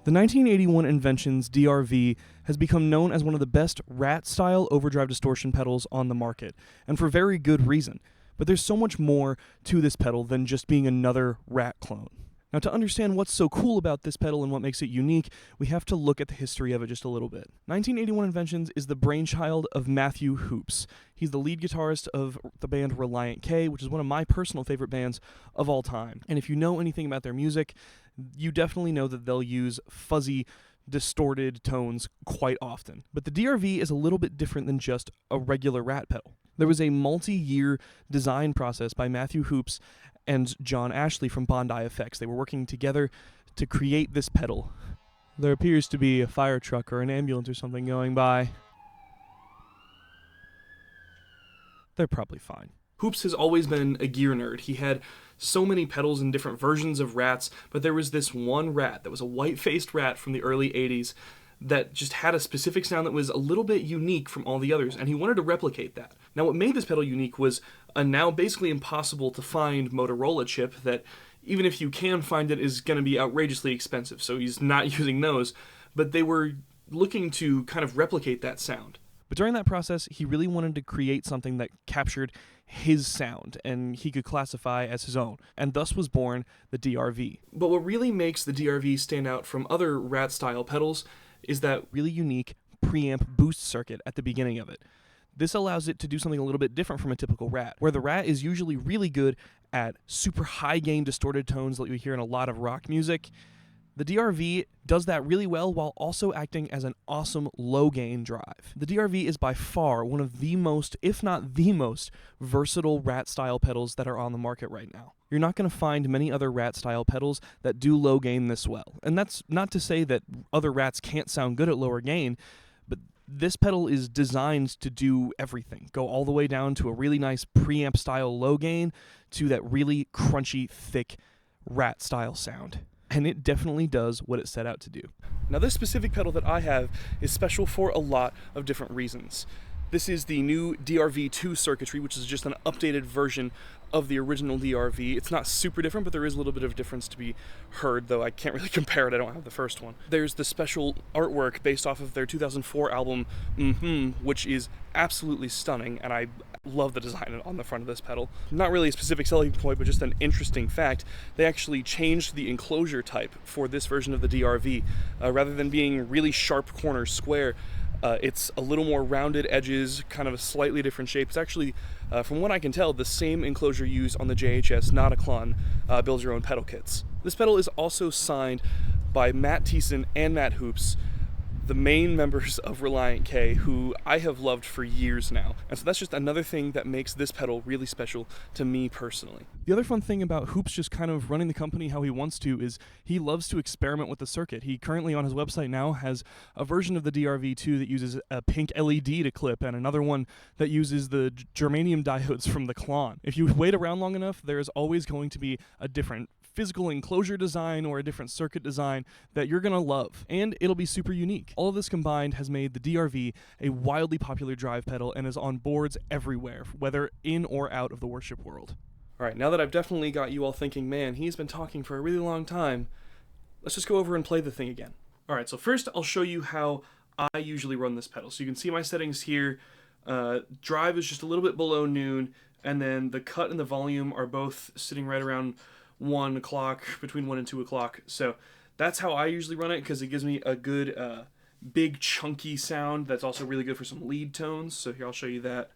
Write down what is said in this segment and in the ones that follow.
The 1981 Inventions DRV has become known as one of the best rat-style overdrive distortion pedals on the market, and for very good reason. But there's so much more to this pedal than just being another rat clone. Now, to understand what's so cool about this pedal and what makes it unique, we have to look at the history of it just a little bit. 1981 Inventions is the brainchild of Matthew Hoopes. He's the lead guitarist of the band Relient K, which is one of my personal favorite bands of all time. And if you know anything about their music, you definitely know that they'll use fuzzy, distorted tones quite often. But the DRV is a little bit different than just a regular rat pedal. There was a multi-year design process by Matthew Hoopes and John Ashley from Bondi Effects. They were working together to create this pedal. There appears to be a fire truck or an ambulance or something going by. They're probably fine. Hoopes has always been a gear nerd. He had so many pedals and different versions of rats, but there was this one rat that was a white-faced rat from the early 80s that just had a specific sound that was a little bit unique from all the others, and he wanted to replicate that. Now, what made this pedal unique was a now basically impossible to find Motorola chip that, even if you can find it, is going to be outrageously expensive, so he's not using those, but they were looking to kind of replicate that sound. But during that process, he really wanted to create something that captured his sound and he could classify as his own, and thus was born the DRV. But what really makes the DRV stand out from other rat-style pedals is that really unique preamp boost circuit at the beginning of it. This allows it to do something a little bit different from a typical rat, where the rat is usually really good at super high-gain distorted tones that you hear in a lot of rock music. The DRV does that really well while also acting as an awesome low-gain drive. The DRV is by far one of the most, if not the most, versatile rat-style pedals that are on the market right now. You're not going to find many other rat-style pedals that do low gain this well. And that's not to say that other rats can't sound good at lower gain, but this pedal is designed to do everything. Go all the way down to a really nice preamp-style low gain to that really crunchy, thick rat-style sound. And it definitely does what it set out to do. Now, this specific pedal that I have is special for a lot of different reasons. This is the new DRV2 circuitry, which is just an updated version of the original DRV. It's not super different, but there is a little bit of difference to be heard, though I can't really compare it. I don't have the first one. There's the special artwork based off of their 2004 album, which is absolutely stunning, and I love the design on the front of this pedal. Not really a specific selling point, but just an interesting fact. They actually changed the enclosure type for this version of the DRV. Rather than being really sharp corner square, it's a little more rounded edges, kind of a slightly different shape. It's actually, from what I can tell, the same enclosure used on the JHS Notaklon Build Your Own pedal kits. This pedal is also signed by Matt Thiessen and Matt Hoopes, the main members of Relient K, who I have loved for years now. And so that's just another thing that makes this pedal really special to me personally. The other fun thing about Hoopes just kind of running the company how he wants to is he loves to experiment with the circuit. He currently on his website now has a version of the DRV2 that uses a pink LED to clip and another one that uses the germanium diodes from the Klon. If you wait around long enough, there's always going to be a different physical enclosure design or a different circuit design that you're going to love, and it'll be super unique. All of this combined has made the DRV a wildly popular drive pedal and is on boards everywhere, whether in or out of the worship world. Alright, now that I've definitely got you all thinking, man, he's been talking for a really long time, let's just go over and play the thing again. Alright, so first I'll show you how I usually run this pedal. So you can see my settings here. Drive is just a little bit below noon, and then the cut and the volume are both sitting right around 1 o'clock, between 1 and 2 o'clock. So that's how I usually run it, because it gives me a good big chunky sound that's also really good for some lead tones. So here I'll show you that.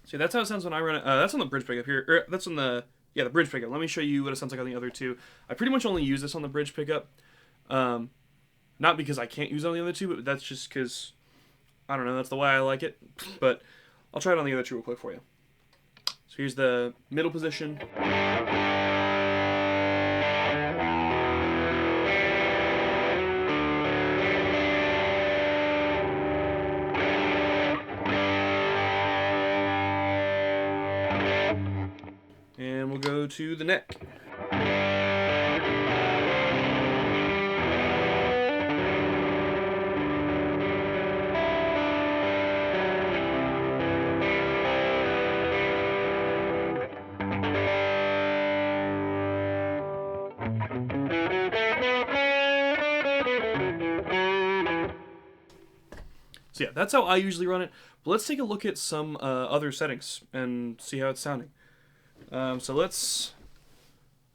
See, that's how it sounds when I run it. That's on the bridge pickup here. That's on the bridge pickup. Let me show you what it sounds like on the other two. I pretty much only use this on the bridge pickup. Not because I can't use it on the other two, but that's just because, I don't know, that's the way I like it. But I'll try it on the other two real quick for you. So here's the middle position. go to the neck. So yeah, that's how I usually run it. But let's take a look at some other settings and see how it's sounding. So let's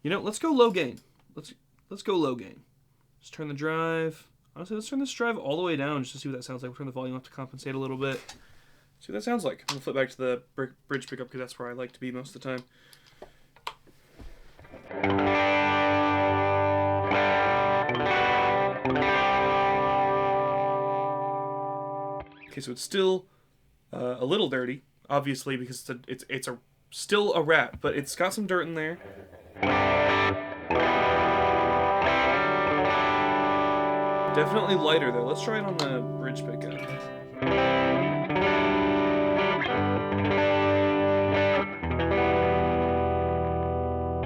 go low gain. Let's go low gain. Just turn the drive. Honestly, let's turn this drive all the way down just to see what that sounds like. We'll turn the volume up to compensate a little bit. See what that sounds like. I'm gonna flip back to the bridge pickup because that's where I like to be most of the time. Okay, so it's still a little dirty, obviously, because it's still a rat, but it's got some dirt in there. Definitely lighter though. Let's try it on the bridge pickup.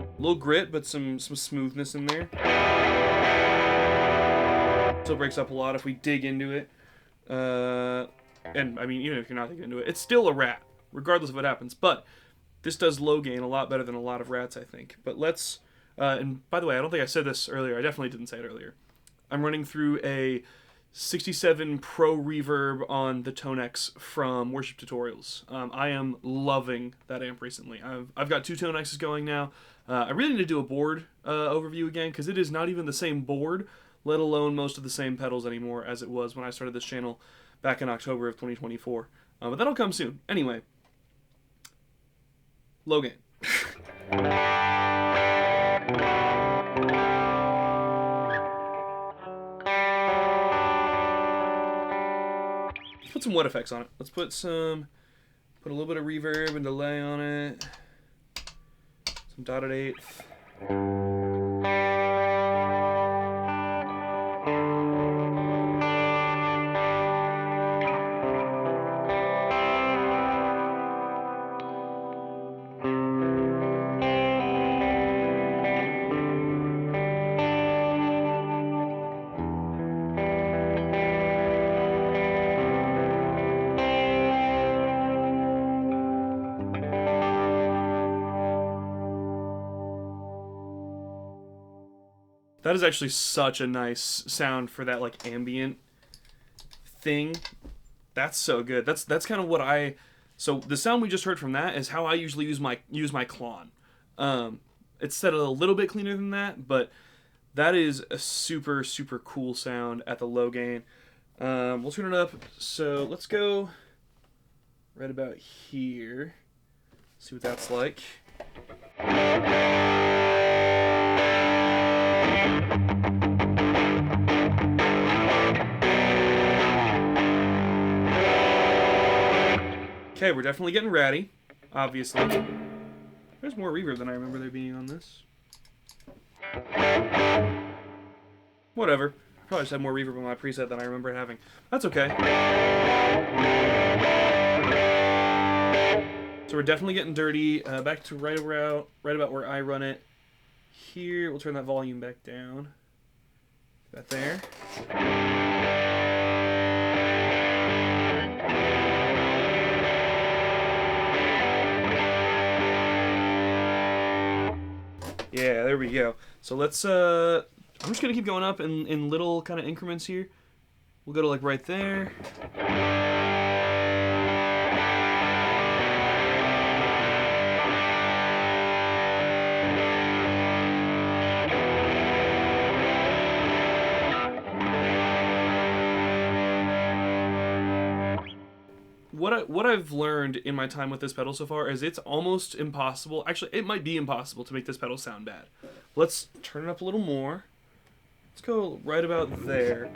A little grit, but some smoothness in there. Still breaks up a lot if we dig into it. And I mean, even if you're not digging into it, it's still a rat, regardless of what happens. But this does low gain a lot better than a lot of rats, I think. But let's, and by the way, I don't think I said this earlier. I definitely didn't say it earlier. I'm running through a 67 Pro reverb on the ToneX from Worship Tutorials. I am loving that amp recently. I've got 2 ToneXs going now. I really need to do a board overview again, because it is not even the same board, let alone most of the same pedals anymore as it was when I started this channel back in October of 2024. But that'll come soon. Anyway, low gain. Let's put some wood effects on it. Let's put a little bit of reverb and delay on it. Some dotted eighth. That is actually such a nice sound for that like ambient thing. That's so good. That's kind of what so the sound we just heard from that is how I usually use my Klon. It's set a little bit cleaner than that, but that is a super cool sound at the low gain. We'll turn it up. So let's go right about here. See what that's like. Okay, we're definitely getting ratty, obviously. There's more reverb than I remember there being on this. Whatever. Probably just had more reverb on my preset than I remember it having. That's okay. So we're definitely getting dirty. Back to right about where I run it. Here, we'll turn that volume back down. That there. Yeah, there we go. So let's, I'm just going to keep going up in little kind of increments here. We'll go to like right there. What I've learned in my time with this pedal so far is it's almost impossible. Actually, it might be impossible to make this pedal sound bad. Let's turn it up a little more. Let's go right about there.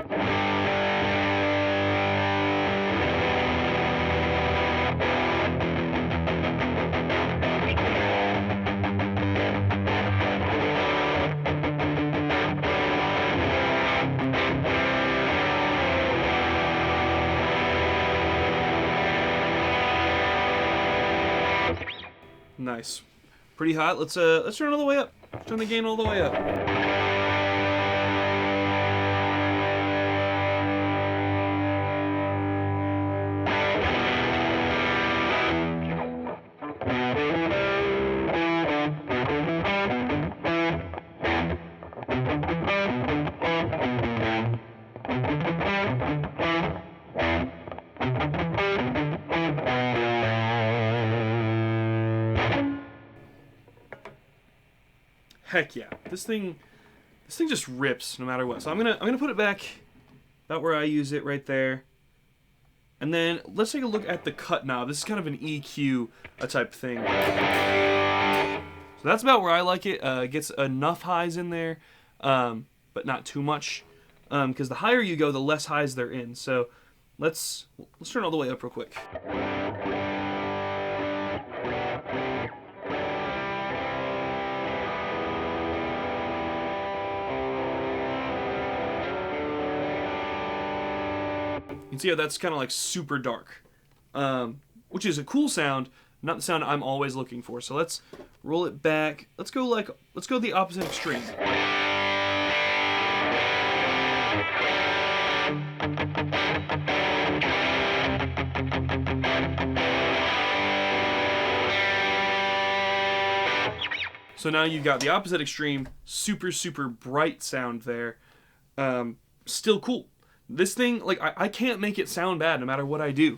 Nice. pretty hot. Let's turn it all the way up. Turn the gain all the way up. Heck yeah, this thing just rips no matter what. So I'm gonna put it back about where I use it right there, and then let's take a look at the cut knob. This is kind of an EQ type thing. So that's about where I like it. It gets enough highs in there, but not too much, because the higher you go, the less highs they're in. So let's turn all the way up real quick. You can see how that's kind of like super dark, which is a cool sound, not the sound I'm always looking for. So let's roll it back. Let's go the opposite extreme. So now you've got the opposite extreme, super, super bright sound there. Still cool. This thing, like, I can't make it sound bad no matter what I do.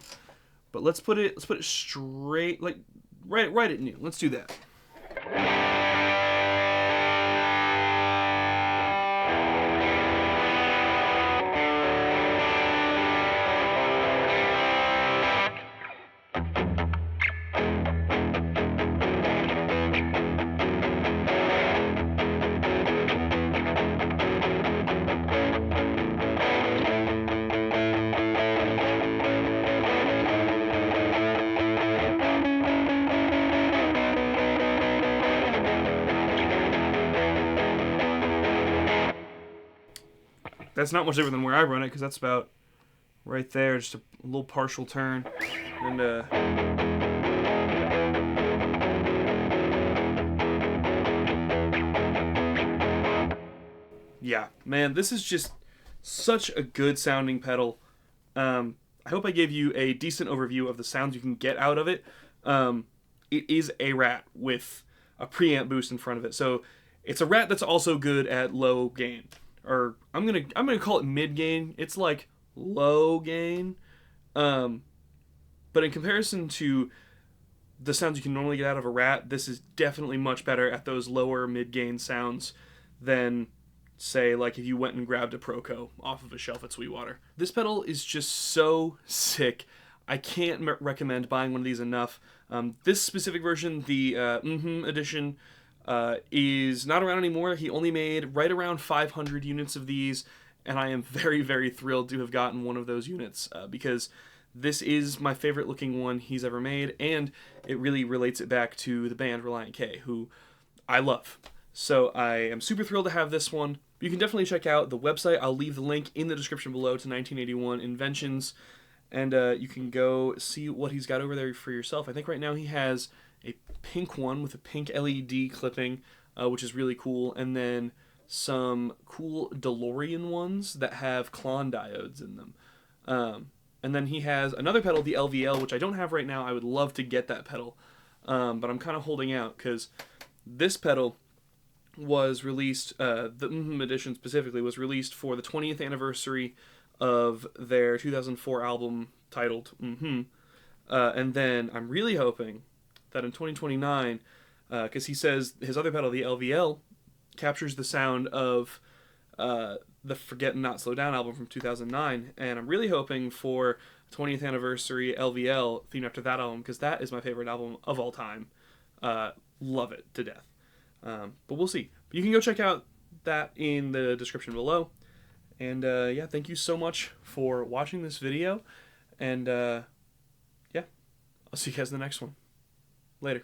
But let's put it straight, like, right at noon. Let's do that. That's not much different than where I run it, because that's about right there, just a little partial turn. And yeah, man, this is just such a good sounding pedal. I hope I gave you a decent overview of the sounds you can get out of it. It is a Rat with a preamp boost in front of it, so it's a Rat that's also good at low gain. Or I'm gonna call it mid gain. It's like low gain, but in comparison to the sounds you can normally get out of a Rat, this is definitely much better at those lower mid gain sounds than, say, like if you went and grabbed a Proco off of a shelf at Sweetwater. This pedal is just so sick. I can't recommend buying one of these enough. This specific version, the edition, is not around anymore. He only made right around 500 units of these, and I am very, very thrilled to have gotten one of those units, because this is my favorite looking one he's ever made, and it really relates it back to the band Relient K, who I love. So I am super thrilled to have this one. You can definitely check out the website. I'll leave the link in the description below to 1981 Inventions, and you can go see what he's got over there for yourself. I think right now he has a pink one with a pink LED clipping, which is really cool, and then some cool DeLorean ones that have Klon diodes in them. And then he has another pedal, the LVL, which I don't have right now. I would love to get that pedal, but I'm kind of holding out because this pedal was released, the edition specifically, was released for the 20th anniversary of their 2004 album titled and then I'm really hoping that in 2029, because he says his other pedal, the LVL, captures the sound of the Forget and Not Slow Down album from 2009, and I'm really hoping for 20th anniversary LVL themed after that album, because that is my favorite album of all time. Love it to death. But we'll see. But you can go check out that in the description below. And yeah, thank you so much for watching this video. And yeah, I'll see you guys in the next one. Later.